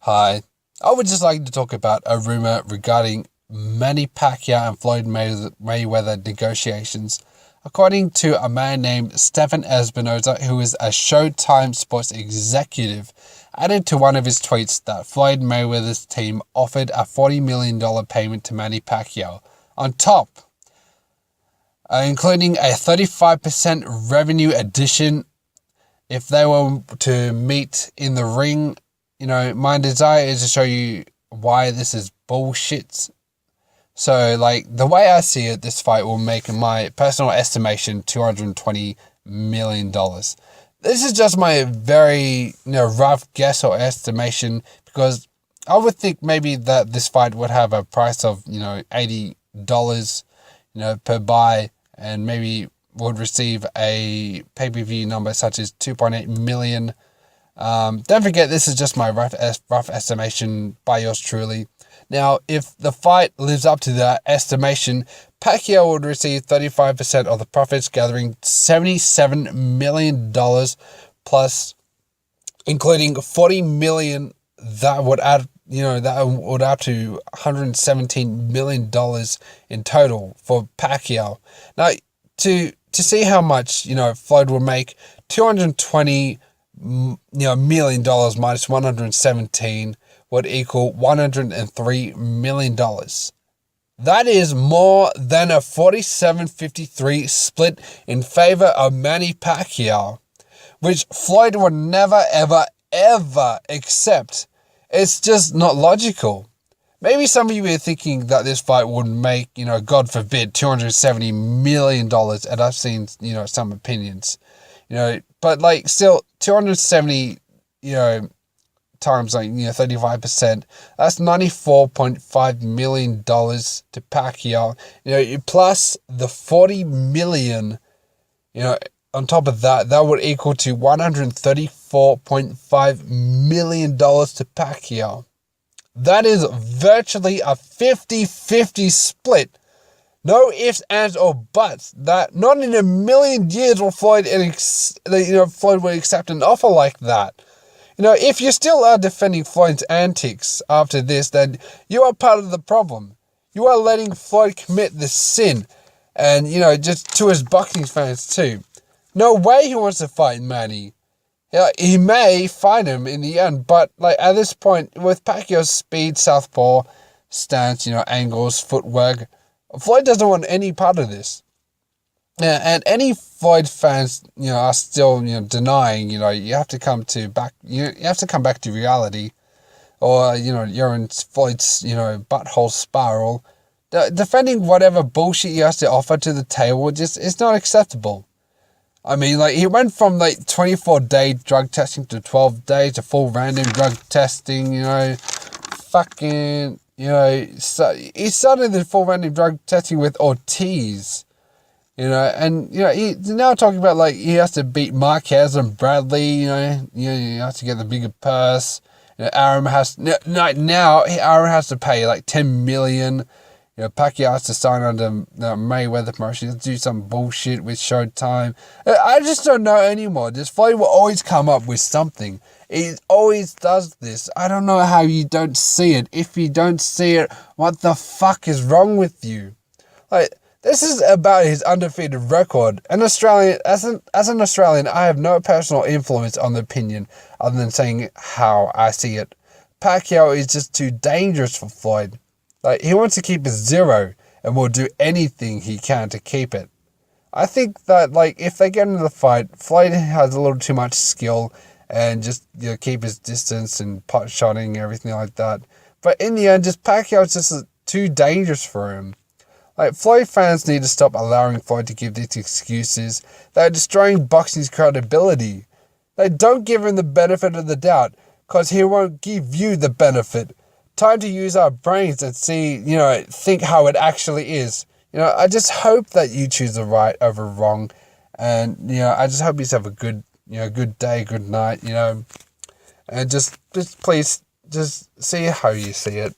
Hi, I would just like to talk about a rumor regarding Manny Pacquiao and Floyd Mayweather negotiations. According to a man named Stephen Espinoza, who is a Showtime sports executive, added to one of his tweets that Floyd Mayweather's team offered a $40 million payment to Manny Pacquiao on top, including a 35% revenue addition if they were to meet in the ring. My desire is to show you why this is bullshit. So, the way I see it, this fight will make, in my personal estimation, $220 million. This is just my very, rough guess or estimation, because I would think maybe that this fight would have a price of, $80, per buy, and maybe would receive a pay-per-view number such as 2.8 million. Don't forget, this is just my rough estimation by yours truly. Now, if the fight lives up to that estimation, Pacquiao would receive 35% of the profits, gathering $77 million plus, including $40 million that would add, to $117 million in total for Pacquiao. Now, to see how much, Floyd will make, $220 million minus 117 would equal $103 million. That is more than a 47-53 split in favor of Manny Pacquiao, which Floyd would never, ever, ever accept. It's just not logical. Maybe some of you are thinking that this fight would make, God forbid, $270 million, and I've seen, some opinions, but still 270, times 35%, that's $94.5 million to Pacquiao, plus the 40 million, on top of that, that would equal to $134.5 million to Pacquiao. That is virtually a 50-50 split. No ifs, ands, or buts. That not in a million years will Floyd would accept an offer like that. If you still are defending Floyd's antics after this, then you are part of the problem. You are letting Floyd commit the sin, and just to his boxing fans too. No way he wants to fight Manny. He may fight him in the end, but at this point, with Pacquiao's speed, southpaw stance, angles, footwork, Floyd doesn't want any part of this. Yeah, and any Floyd fans, are still, denying, you have to come back to reality, or, you're in Floyd's, butthole spiral. Defending whatever bullshit he has to offer to the table just is not acceptable. I mean, he went from 24-day drug testing to 12 days to full random drug testing, so he started the full random drug testing with Ortiz, and, he's now talking about, he has to beat Marquez and Bradley, he has to get the bigger purse. Aaron has to pay, $10 million. Pacquiao has to sign under the Mayweather promotion, do some bullshit with Showtime. I just don't know anymore. This Floyd will always come up with something. He always does this. I don't know how you don't see it. If you don't see it, what the fuck is wrong with you? This is about his undefeated record. As an Australian, I have no personal influence on the opinion other than saying how I see it. Pacquiao is just too dangerous for Floyd. He wants to keep it 0 and will do anything he can to keep it. I think that, if they get into the fight, Floyd has a little too much skill and just, keep his distance and pot shotting and everything like that. But in the end, Pacquiao is just too dangerous for him. Floyd fans need to stop allowing Floyd to give these excuses. They're destroying boxing's credibility. They don't give him the benefit of the doubt, because he won't give you the benefit. Time to use our brains and see, think how it actually is. I just hope that you choose the right over wrong. And, I just hope you have a good, good day, good night, and just please, just see how you see it.